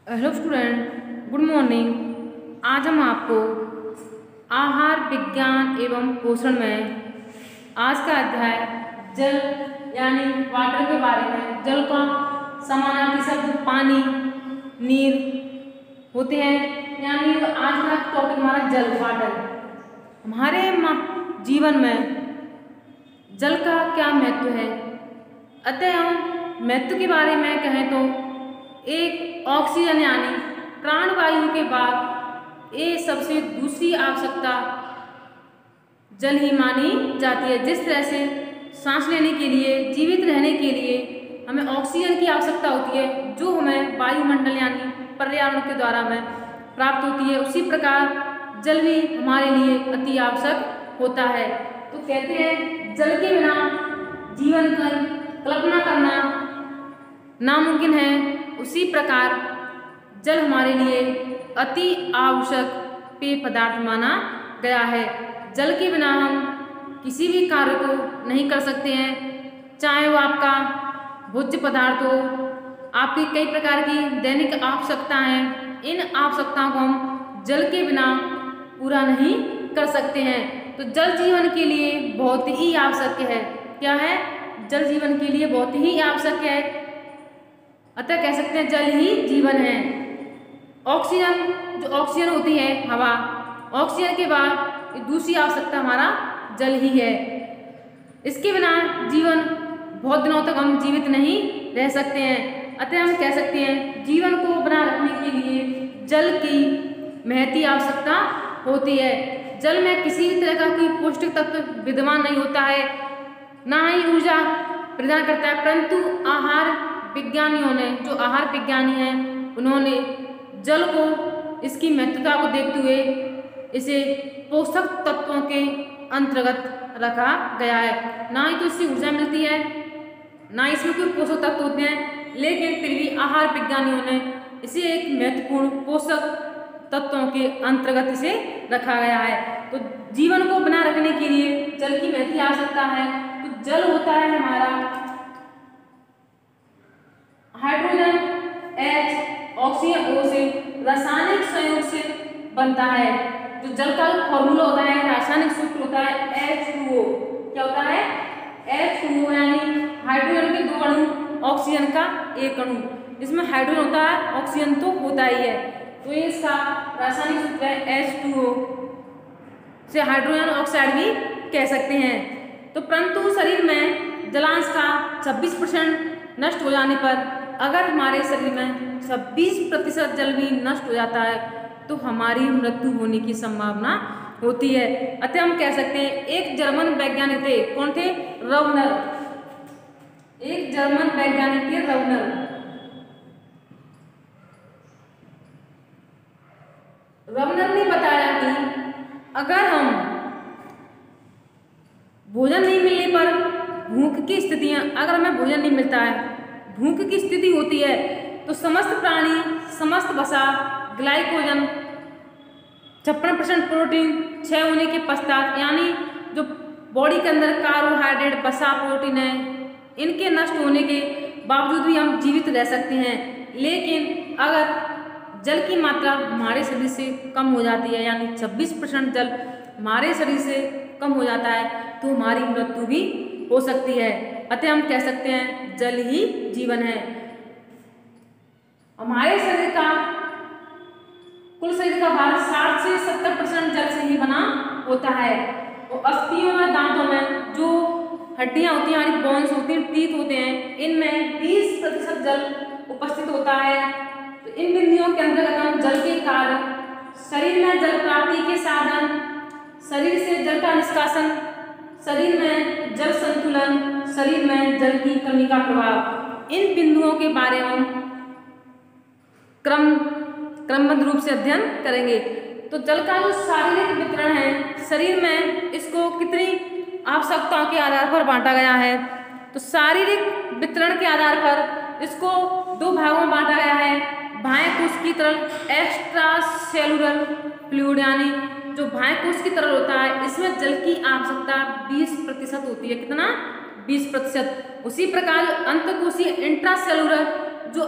Hello student, good morning. आज हम आपको आहार विज्ञान एवं पोषण में आज का अध्याय जल यानी वाटर के बारे में, जल का समानार्थी शब्द पानी, नीर होते हैं। यानी आज का टॉपिक हमारा जल, वाटर। हमारे जीवन में जल का क्या महत्व है? अतः हम महत्व के बारे में कहें तो एक ऑक्सीजन यानी प्राणवायु के बाद ये सबसे दूसरी आवश्यकता जल ही मानी जाती है। जिस तरह से सांस लेने के लिए, जीवित रहने के लिए हमें ऑक्सीजन की आवश्यकता होती है, जो हमें वायुमंडल यानी पर्यावरण के द्वारा हमें प्राप्त होती है, उसी प्रकार जल भी हमारे लिए अति आवश्यक होता है। तो कहते हैं जल के बिना जीवन की कल्पना करना नामुमकिन है। उसी प्रकार जल हमारे लिए अति आवश्यक पेय पदार्थ माना गया है। जल के बिना हम किसी भी कार्य को नहीं कर सकते हैं, चाहे वो आपका भोज्य पदार्थ हो, आपकी कई प्रकार की दैनिक आवश्यकताएं हैं। इन आवश्यकताओं को हम जल के बिना पूरा नहीं कर सकते हैं। तो जल जीवन के लिए बहुत ही आवश्यक है। क्या है? जल जीवन के लिए बहुत ही आवश्यक है। अतः कह सकते हैं जल ही जीवन है। ऑक्सीजन, जो ऑक्सीजन होती है हवा, ऑक्सीजन के बाद दूसरी आवश्यकता हमारा जल ही है। इसके बिना जीवन बहुत दिनों तक हम जीवित नहीं रह सकते हैं। अतः हम कह सकते हैं जीवन को बनाए रखने के लिए जल की महती आवश्यकता होती है। जल में किसी भी तरह का कोई पौष्टिक तत्व विद्यमान नहीं होता है, ना ही ऊर्जा प्रदान करता है, परंतु आहार विज्ञानियों ने, जो आहार विज्ञानी हैं, उन्होंने जल को, इसकी महत्वता को देखते हुए इसे पोषक तत्वों के अंतर्गत रखा गया है। ना ही तो इससे ऊर्जा मिलती है, ना इसमें कोई पोषक तत्व होते हैं, लेकिन फिर भी आहार विज्ञानियों ने इसे एक महत्वपूर्ण पोषक तत्वों के अंतर्गत इसे रखा गया है। तो जीवन को बनाए रखने के लिए जल की महती आवश्यकता है। तो जल होता है हमारा हाइड्रोजन H, ऑक्सीजन O से रासायनिक संयोग से बनता है। जो जल का फॉर्मूला होता है, रासायनिक सूत्र होता है H2O। क्या होता है? H2O यानी हाइड्रोजन के दो अणु, ऑक्सीजन का एक अणु। इसमें हाइड्रोजन होता है, ऑक्सीजन तो होता ही है। तो ये इसका रासायनिक सूत्र है H2O, से हाइड्रोजन ऑक्साइड भी कह सकते हैं। तो परंतु शरीर में जलांश का 26% नष्ट हो जाने पर, अगर हमारे शरीर में 26% जल भी नष्ट हो जाता है तो हमारी मृत्यु होने की संभावना होती है। अतः हम कह सकते हैं, एक जर्मन वैज्ञानिक थे, कौन थे? रवनर। एक जर्मन वैज्ञानिक थे रवनर। रवनर ने बताया कि अगर हम भोजन नहीं मिलने पर, भूख की स्थितियां, अगर हमें भोजन नहीं मिलता है, भूख की स्थिति होती है, तो समस्त प्राणी, समस्त वसा, ग्लाइकोजन, 56% प्रोटीन क्षय होने के पश्चात, यानी जो बॉडी के अंदर कार्बोहाइड्रेट, वसा, प्रोटीन है, इनके नष्ट होने के बावजूद भी हम जीवित रह सकते हैं। लेकिन अगर जल की मात्रा हमारे शरीर से कम हो जाती है, यानी 26% जल हमारे शरीर से कम हो जाता है, तो हमारी मृत्यु भी हो सकती है। अतः हम कह सकते हैं जल ही जीवन है। हमारे शरीर का, कुल शरीर का भार 60 से 70% जल से ही बना होता है। और अस्थियों में, दांतों में जो हड्डियां होती हैं, हमारी बोन्स होती हैं, टीथ होते हैं, इनमें 20% जल उपस्थित होता है। तो इन बिंदुओं के अंतर्गत हम जल के कार्य, शरीर में जल प्राप्ति के साधन, शरीर से जल का निष्कासन, शरीर में जल संतुलन, शरीर में जल की कमी का प्रभाव, इन बिंदुओं के बारे में हम क्रमबद्ध रूप से अध्ययन करेंगे। तो जल का जो शारीरिक वितरण है शरीर में, इसको कितनी आवश्यकताओं के आधार पर बांटा गया है? तो शारीरिक वितरण के आधार पर इसको दो भागों में बांटा गया है। बाह्य कोश की तरल एक्स्ट्रा सेलुलर फ्लूइड, यानी जो बाह्य कोश की तरल होता है, इसमें जल की आवश्यकता 20% होती है। कितना? 20%। उसी प्रकार अंतःकोशीय इंट्रासेलुलर, जो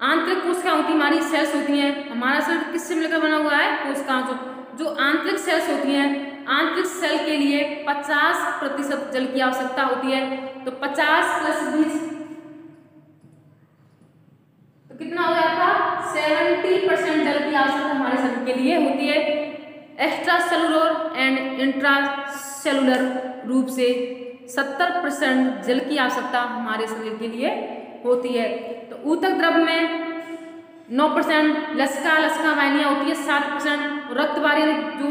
आंतरिक कोशिकाएं होती है, हमारी सेल्स होती हैं। हमारा शरीर किससे मिलकर बना हुआ है? कोशिकाओं से। जो आंतरिक सेल्स होती हैं, आंतरिक सेल के लिए 50% जल की आवश्यकता होती है। तो 50 + 20 तो कितना हो जाता? 70% जल की आवश्यकता हमारे शरीर के लिए होती है। Extra cellular and intra cellular रूप से 70% जल की आवश्यकता हमारे शरीर के लिए होती है। तो ऊतक द्रव में 9%, लसिका वाहिनियां होती है 7%, रक्त वाहिनी जो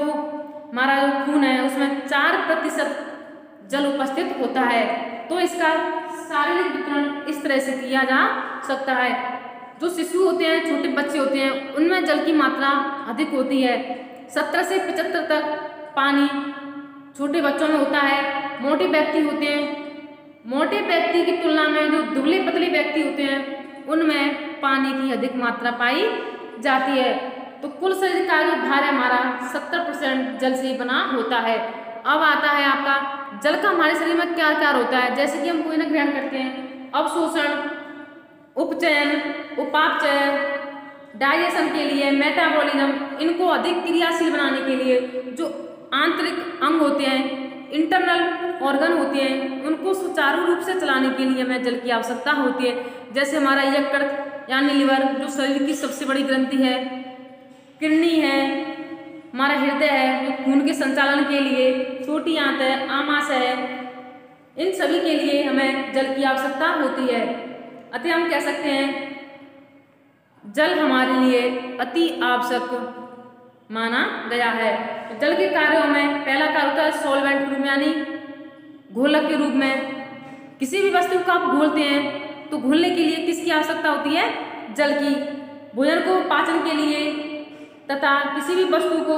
हमारा खून है उसमें 4% जल उपस्थित होता है। तो इसका शारीरिक वितरण इस तरह से किया जा सकता है। जो शिशु होते हैं, छोटे बच्चे होते हैं, उनमें जल की मात्रा अधिक होती है। 70 से 75 तक पानी छोटे बच्चों में होता है। मोटे व्यक्ति होते हैं, मोटे व्यक्ति की तुलना में जो दुबले पतले व्यक्ति होते हैं उनमें पानी की अधिक मात्रा पाई जाती है। तो कुल शरीर का जो भार है हमारा 70% जल से ही बना होता है। अब आता है आपका जल का हमारे शरीर में क्या कार्य होता है। जैसे कि हम कोई ना ग्रहण करते हैं, अवशोषण, उपचयन, उपापचय, डाइजेशन के लिए, मेटाबॉलिज्म, इनको अधिक क्रियाशील बनाने के लिए जो आंतरिक अंग होते हैं, इंटरनल ऑर्गन होते हैं, उनको सुचारू रूप से चलाने के लिए हमें जल की आवश्यकता होती है। जैसे हमारा यकृत यानी लिवर जो शरीर की सबसे बड़ी ग्रंथि है, किडनी है, हमारा हृदय है जो खून के संचालन के लिए, छोटी आंत है, आमाशय है, इन सभी के लिए हमें जल की आवश्यकता होती है। अतः हम कह सकते हैं जल हमारे लिए अति आवश्यक माना गया है। तो जल के कार्यों में पहला कार्य होता है सॉल्वेंट के रूप में यानी घोलक के रूप में। किसी भी वस्तु को आप घोलते हैं तो घोलने के लिए किसकी आवश्यकता होती है? जल की। भोजन को पाचन के लिए तथा किसी भी वस्तु को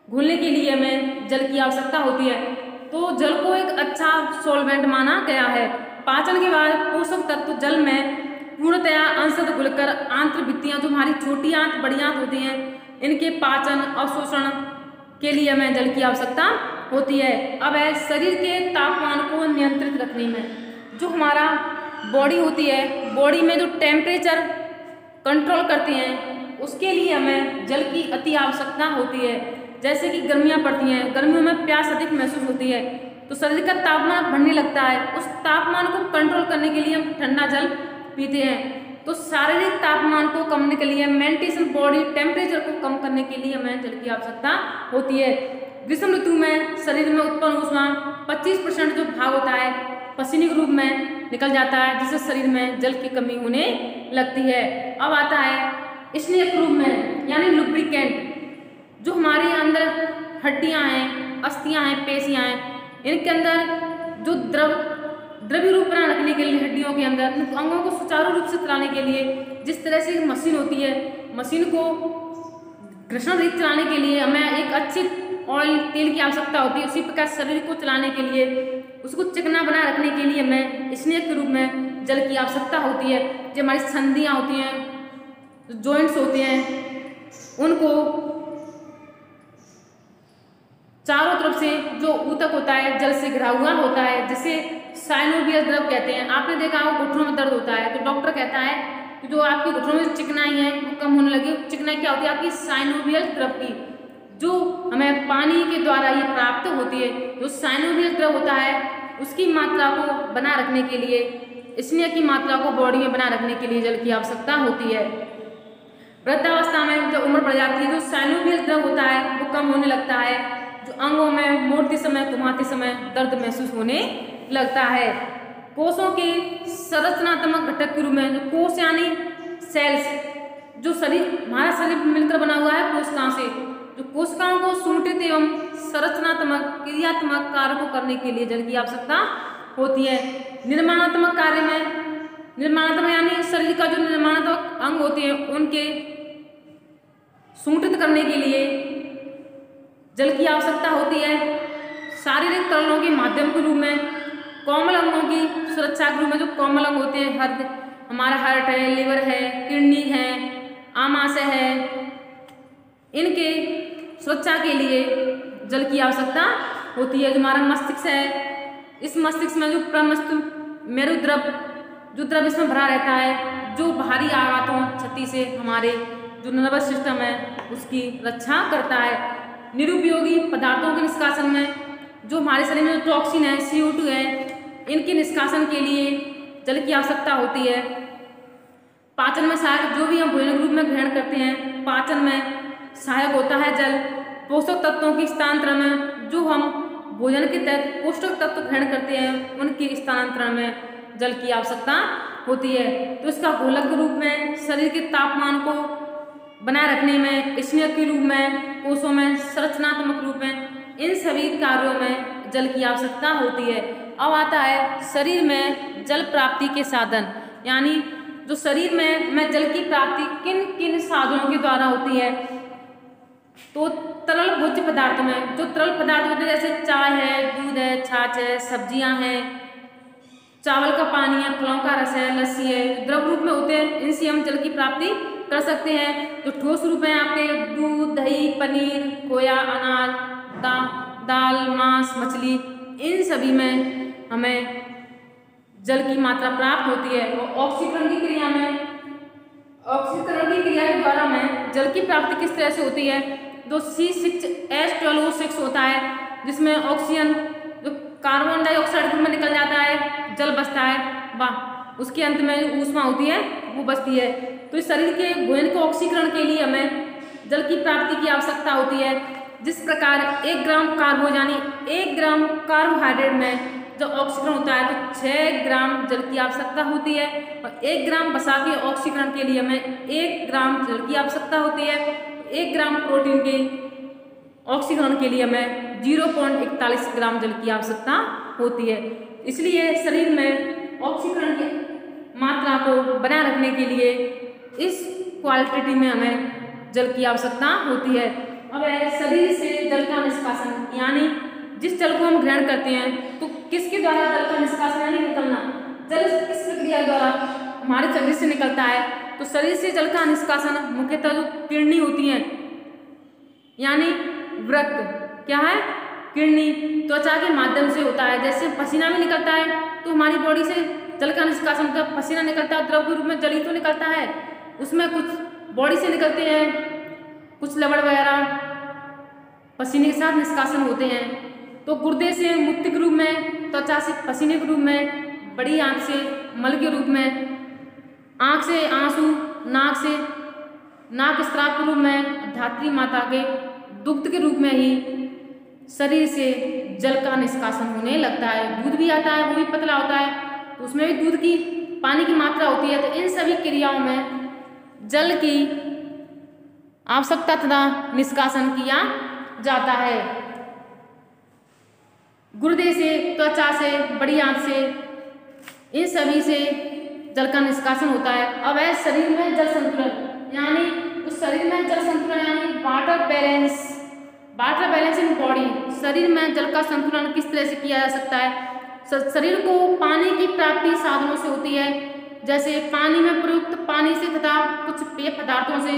घोलने के लिए हमें जल की आवश्यकता होती है। तो जल को एक अच्छा सॉल्वेंट माना गया है। पाचन के बाद पोषक तत्व जल में पूर्णतया अंशतः घुलकर आंतरभित्तियां जो हमारी छोटी आंत बड़ी आंत होती हैं इनके पाचन अवशोषण के लिए हमें जल की आवश्यकता होती है। अब है शरीर के तापमान को नियंत्रित रखने में जो हमारा बॉडी होती है, बॉडी में जो टेम्परेचर कंट्रोल करते हैं उसके लिए हमें जल की अति आवश्यकता होती है। जैसे कि गर्मियाँ पड़ती हैं, गर्मियों में प्यास अधिक महसूस होती है तो शरीर का तापमान बढ़ने लगता है। उस तापमान को कंट्रोल करने के लिए हम ठंडा जल पीते हैं। तो शारीरिक तापमान को कम करने के लिए, मेंटेन बॉडी टेम्परेचर को कम करने के लिए हमें जल की आवश्यकता होती है। ग्रीष्म ऋतु में शरीर में उत्पन्न ऊष्मा 25% जो भाग होता है पसीने के रूप में निकल जाता है, जिससे शरीर में जल की कमी होने लगती है। अब आता है स्नेहक रूप में यानी लुब्रिकेंट, जो हमारे अंदर हड्डियां हैं, अस्थियां हैं, पेशियां हैं, इनके अंदर जो द्रव्य रूप बना रखने के लिए हड्डियों के अंदर अंगों को सुचारू रूप से चलाने के लिए जिस तरह से मशीन होती है, मशीन को घर्षण रहित चलाने के लिए हमें एक अच्छी ऑयल तेल की आवश्यकता होती है। उसी प्रकार शरीर को चलाने के लिए, उसको चिकना बना रखने के लिए हमें स्नेहक के रूप में जल की आवश्यकता होती है। जो हमारी संधियाँ होती हैं, जो जॉइंट्स होते हैं, उनको चारों तरफ से जो ऊतक होता है जल से घिरा हुआ होता है, जिसे साइनोवियल द्रव कहते हैं। आपने देखा हो घुटनों में दर्द होता है तो डॉक्टर कहता है कि जो आपकी घुटनों में चिकनाई है वो कम होने लगी। चिकनाई क्या होती है? आपकी साइनोवियल द्रव की, जो हमें पानी के द्वारा ये प्राप्त होती है। जो साइनोवियल द्रव होता है उसकी मात्रा को बना रखने के लिए, स्नेह की मात्रा को बॉडी में बना रखने के लिए जल की आवश्यकता होती है। वृद्धावस्था में जब उम्र बढ़ जाती है तो साइनोवियल द्रव होता है वो कम होने लगता है, जो अंगों में मोड़ते समय, घुमाते समय दर्द महसूस होने लगता है। कोषों के संरचनात्मक घटक के रूप में, जो कोष यानी सेल्स, जो शरीर हमारा शरीर मिलकर बना हुआ है कोशिकाओं से, जो कोशिकाओं को सुंगठित एवं संरचनात्मक क्रियात्मक कार्य को करने के लिए जल की आवश्यकता होती है। निर्माणात्मक कार्य में, निर्माणात्मक यानी शरीर का जो निर्माणात्मक अंग होते हैं उनके सुंगठित करने के लिए जल की आवश्यकता होती है। शारीरिक तरलों के माध्यम के रूप में, कोमल अंगों की सुरक्षा के रूप में, जो कोमल अंग होते हैं, हमारा हार्ट है, लिवर है, किडनी है, आमाशय है, इनके सुरक्षा के लिए जल की आवश्यकता होती है। जो हमारा मस्तिष्क है, इस मस्तिष्क में जो प्रमस्तु मेरुद्रव जो द्रव इसमें भरा रहता है, जो बाहरी आघातों क्षति से हमारे जो नर्वस सिस्टम है उसकी रक्षा करता है। निरुपयोगी पदार्थों के निष्कासन में जो हमारे शरीर में जो टॉक्सिन है, CO2 है, इनके निष्कासन के लिए जल की आवश्यकता होती है। पाचन में सहायक, जो भी हम भोजन के रूप में ग्रहण करते हैं, पाचन में सहायक होता है जल। पोषक तत्वों की स्थानांतरण में, जो हम भोजन के तहत पोषक तत्व ग्रहण करते हैं, उनके स्थानांतरण में जल की आवश्यकता होती है। तो इसका घोलक के रूप में, शरीर के तापमान को बनाए रखने में, स्नेहक के रूप में, कोषों में संरचनात्मक रूप में, इन सभी कार्यों में जल की आवश्यकता होती है। अब आता है शरीर में जल प्राप्ति के साधन, यानी जो शरीर में जल की प्राप्ति किन किन साधनों के द्वारा होती है। तो तरल भोज्य पदार्थ में, जो तरल पदार्थ होते हैं जैसे चाय है, दूध है, छाछ है, सब्जियां हैं, चावल का पानी है, फलों का रस है, लस्सी है, द्रव रूप में होते हैं, इनसे हम जल की प्राप्ति कर सकते हैं। जो ठोस रूप है आपके दूध, दही, पनीर, खोया, अनाज, दाल, मांस, मछली, इन सभी में हमें जल की मात्रा प्राप्त होती है। और ऑक्सीकरण की क्रिया में, ऑक्सीकरण की क्रिया के द्वारा हमें जल की प्राप्ति किस तरह से होती है। जो C6H12O6 होता है, जिसमें ऑक्सीजन जो कार्बन डाइऑक्साइड में निकल जाता है, जल बचता है, वाह, उसके अंत में ऊष्मा होती है, वो बचती है। तो इस शरीर के भोजन के ऑक्सीकरण के लिए हमें जल की प्राप्ति की आवश्यकता होती है। जिस प्रकार 1 ग्राम कार्बो यानी 1 ग्राम कार्बोहाइड्रेट में जब ऑक्सीकरण होता है तो 6 ग्राम जल की आवश्यकता होती है। और 1 ग्राम वसा के ऑक्सीकरण के लिए हमें 1 ग्राम जल की आवश्यकता होती है। 1 ग्राम प्रोटीन के ऑक्सीकरण के लिए हमें 0.41 ग्राम जल की आवश्यकता होती है। इसलिए शरीर में ऑक्सीकरण की मात्रा को बनाए रखने के लिए इस क्वांटिटी में हमें जल की आवश्यकता होती है। अब शरीर से जल का निष्कासन, यानी जिस जल को हम ग्रहण करते हैं तो किसके द्वारा जल का निष्कासन यानी निकलना, जल किस प्रक्रिया द्वारा हमारे शरीर से निकलता है। तो शरीर से जल का निष्कासन मुख्यतः जो किडनी होती है, यानी वृक्क, क्या है, किडनी, त्वचा के माध्यम से होता है। जैसे पसीना भी निकलता है तो हमारी बॉडी से जल का निष्कासन, जब पसीना निकलता है द्रव के रूप में जल ही तो निकलता है, उसमें कुछ बॉडी से निकलते हैं, कुछ लवण वगैरह पसीने के साथ निष्कासन होते हैं। तो गुर्दे से मूत्र के रूप में, त्वचा से पसीने के रूप में, बड़ी आंख से मल के रूप में, आंख से आंसू, नाक स्त्राव के रूप में, धात्री माता के दुग्ध के रूप में ही शरीर से जल का निष्कासन होने लगता है। दूध भी आता है, वो भी पतला होता है, तो उसमें भी दूध की पानी की मात्रा होती है। तो इन सभी क्रियाओं में जल की आवश्यकता तथा निष्कासन किया जाता है। गुर्दे से, त्वचा से, बड़ी आंत से, इन सभी से जल का निष्कासन होता है। अब है शरीर में जल संतुलन, यानी उस शरीर में जल संतुलन यानी वाटर बैलेंस इन बॉडी। शरीर में जल का संतुलन किस तरह से किया जा सकता है। शरीर को पानी की प्राप्ति साधनों से होती है, जैसे पानी में प्रयुक्त पानी से तथा कुछ पेय पदार्थों से,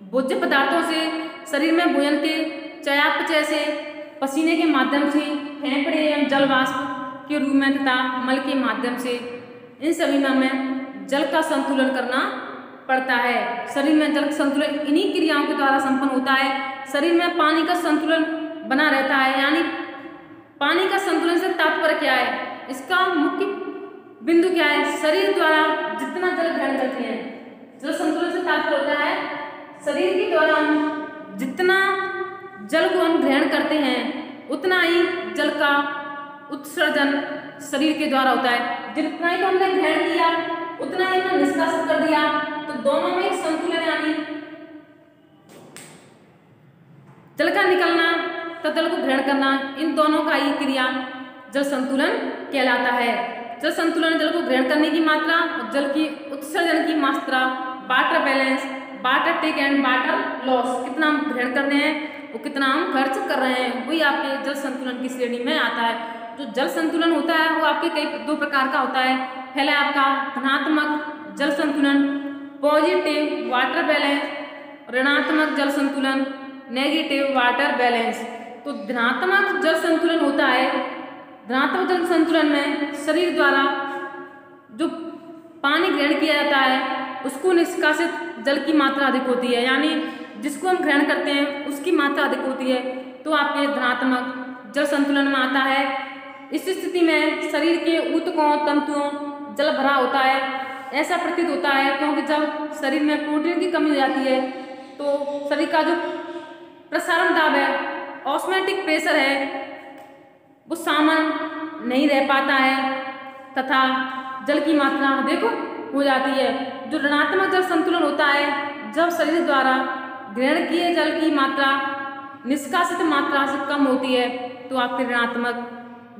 भोज्य पदार्थों से, शरीर में भोजन के चयापचय से, पसीने के माध्यम से, फेफड़े एवं जल वाष्प के रूप में तथा मल के माध्यम से, इन सभी में हमें जल का संतुलन करना पड़ता है। शरीर में जल का संतुलन इन्हीं क्रियाओं के द्वारा संपन्न होता है। शरीर में पानी का संतुलन बना रहता है, यानी पानी का संतुलन से तात्पर्य क्या है, इसका मुख्य बिंदु क्या है, शरीर द्वारा जितना जल ग्रहण करते हैं, जल संतुलन से तात्पर्य होता है शरीर के द्वारा हम जितना जल को हम ग्रहण करते हैं उतना ही जल का उत्सर्जन शरीर के द्वारा होता है। जितना ही तो हमने ग्रहण किया उतना ही हमने निष्कासित कर दिया, तो दोनों में एक संतुलन यानी जल का निकलना तथा जल को ग्रहण करना, इन दोनों का ही क्रिया जल संतुलन कहलाता है। जल संतुलन जल को ग्रहण करने की मात्रा और जल की उत्सर्जन की मात्रा, water balance, water take and water loss, कितना हम ग्रहण कर रहे हैं और कितना हम खर्च कर रहे हैं, वही आपके जल संतुलन की श्रेणी में आता है। जो जल संतुलन होता है वो आपके दो प्रकार का होता है। पहला आपका धनात्मक जल संतुलन, पॉजिटिव वाटर बैलेंस, ऋणात्मक जल संतुलन, नेगेटिव वाटर बैलेंस। तो धनात्मक जल संतुलन होता है, धनात्मक जल संतुलन में शरीर द्वारा जो पानी ग्रहण किया जाता है उसको निष्कासित जल की मात्रा अधिक होती है, यानी जिसको हम ग्रहण करते हैं उसकी मात्रा अधिक होती है, तो आपके धनात्मक जल संतुलन में आता है। इस स्थिति में शरीर के ऊतकों तंतुओं जल भरा होता है, ऐसा प्रतीत होता है, क्योंकि जब शरीर में प्रोटीन की कमी हो जाती है तो शरीर का जो प्रसारण दाब है, ऑस्मोटिक प्रेशर है, वो सामान्य नहीं रह पाता है तथा जल की मात्रा अधिक हो जाती है। जो ऋणात्मक जल संतुलन होता है, जब शरीर द्वारा ग्रहण किए जल की मात्रा निष्कासित मात्रा से कम होती है तो आपके ऋणात्मक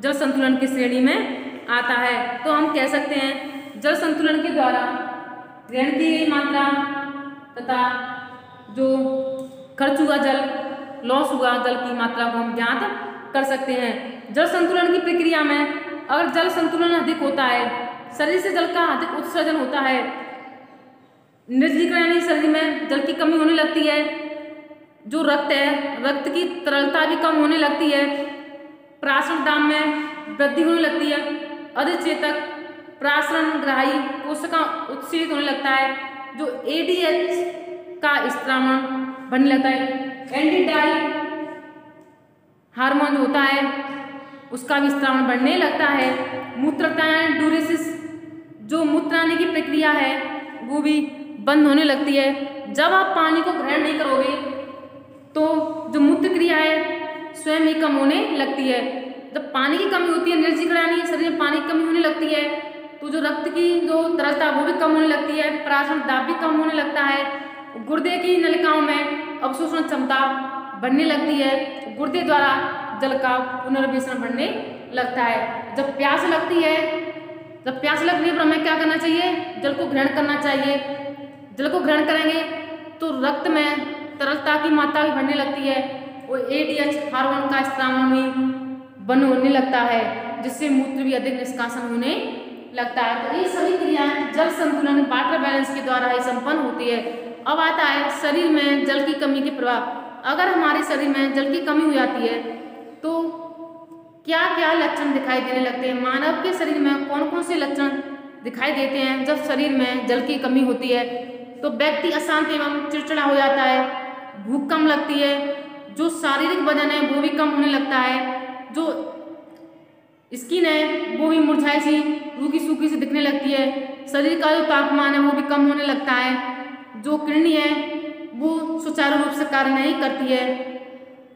जल संतुलन की श्रेणी में आता है। तो हम कह सकते हैं जल संतुलन के द्वारा ग्रहण की गई मात्रा तथा जो खर्च हुआ जल, लॉस हुआ जल की मात्रा को हम ज्ञात कर सकते हैं। जल संतुलन की प्रक्रिया में अगर जल संतुलन अधिक होता है, शरीर से जल का अधिक उत्सर्जन होता है, निर्जलीकरण यानी शरीर में जल की कमी होने लगती है, जो रक्त है रक्त की तरलता भी कम होने लगती है, प्राशरण दाब में वृद्धि होने लगती है, अधिचेतक प्राशरण ग्राही कोशिका उत्सर्जित होने लगता है, जो एडीएच का स्त्रावण बढ़ने लगता है, एंटीडाई हार्मोन होता है उसका भी स्त्रावण बढ़ने लगता है, मूत्रतायन ड्यूरेसिस जो मूत्राने की प्रक्रिया है वो भी बंद होने लगती है। जब आप पानी को ग्रहण नहीं करोगे तो जो मूत्र क्रिया है स्वयं ही कम होने लगती है। जब पानी की कमी होती है, निर्जलीकरण यानी शरीर में पानी की कमी होने लगती है, तो जो रक्त की जो तरलता वो भी कम होने लगती है, प्राशरण दाब भी कम होने लगता है, गुर्दे की नलिकाओं में अवशोषण क्षमता बढ़ने लगती है, गुर्दे द्वारा जल का पुनर्वेशन बढ़ने लगता है। जब प्यास लगती है, जब प्यास लगने पर हमें क्या करना चाहिए? जल को ग्रहण करना चाहिए। जल को ग्रहण करेंगे तो रक्त में तरलता की मात्रा भी बढ़ने लगती है और एडीएच हार्मोन का स्त्रावण भी बंद होने लगता है, जिससे मूत्र भी अधिक निष्कासन होने लगता है। तो ये सभी क्रियाएं जल संतुलन वाटर बैलेंस के द्वारा ही संपन्न होती है। अब आता है शरीर में जल की कमी के प्रभाव। अगर हमारे शरीर में जल की कमी हो जाती है तो क्या क्या लक्षण दिखाई देने लगते हैं? मानव के शरीर में कौन कौन से लक्षण दिखाई देते हैं जब शरीर में जल की कमी होती है? तो व्यक्ति अशांत एवं चिड़चिड़ा हो जाता है, भूख कम लगती है, जो शारीरिक वजन है वो भी कम होने लगता है, जो स्किन है वो भी मुरझाई सी रूखी सूखी सी दिखने लगती है, शरीर का जो तापमान है वो भी कम होने लगता है, जो किडनी है वो सुचारू रूप से कार्य नहीं करती है,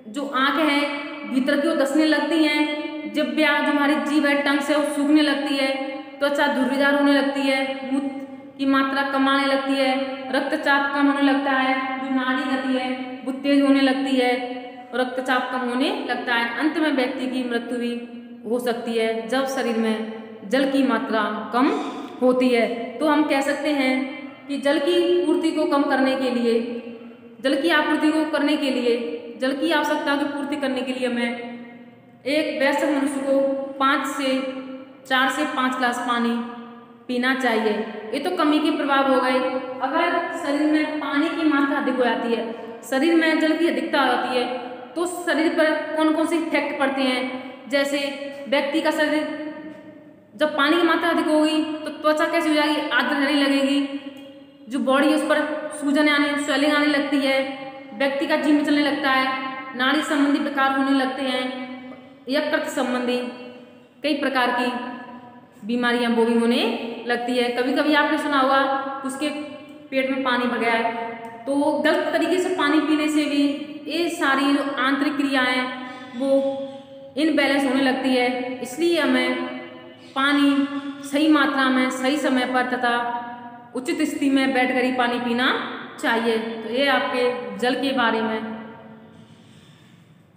जो आँखें हैं भीतर की ओर धंसने लगती हैं, जिह्वा जो हमारी जीभ है टंग से वो सूखने लगती है, त्वचा धुर्रीदार होने लगती है, मूत्र की मात्रा कम आने लगती है, रक्तचाप कम होने लगता है, जो नाड़ी गति है वो तेज होने लगती है, रक्तचाप कम होने लगता है। अंत में व्यक्ति की मृत्यु भी हो सकती है जब शरीर में जल की मात्रा कम होती है। तो हम कह सकते हैं कि जल की पूर्ति को कम करने के लिए, जल की आपूर्ति को करने के लिए, जल की आवश्यकता की पूर्ति करने के लिए हमें एक वयस्क मनुष्य को 4 से 5 ग्लास पानी पीना चाहिए। ये तो कमी के प्रभाव हो गए। अगर शरीर में पानी की मात्रा अधिक हो जाती है, शरीर में जल की अधिकता हो जाती है, तो शरीर पर कौन कौन से इफेक्ट पड़ते हैं? जैसे व्यक्ति का शरीर जब पानी की मात्रा अधिक होगी तो त्वचा कैसी हो जाएगी? आर्द्र रहने लगेगी, जो बॉडी है उस पर सूजन यानी स्वेलिंग आने लगती है, व्यक्ति का जी चलने लगता है, नाड़ी संबंधी विकार होने लगते हैं, यकृत संबंधी कई प्रकार की बीमारियां वो भी होने लगती है। कभी कभी आपने सुना होगा उसके पेट में पानी भर गया है, तो गलत तरीके से पानी पीने से भी ये सारी जो आंतरिक क्रियाएं वो इनबैलेंस होने लगती है। इसलिए हमें पानी सही मात्रा में सही समय पर तथा उचित स्थिति में बैठकर ही पानी पीना चाहिए। तो ये आपके जल के बारे में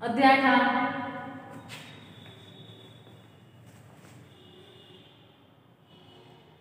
अध्याय था।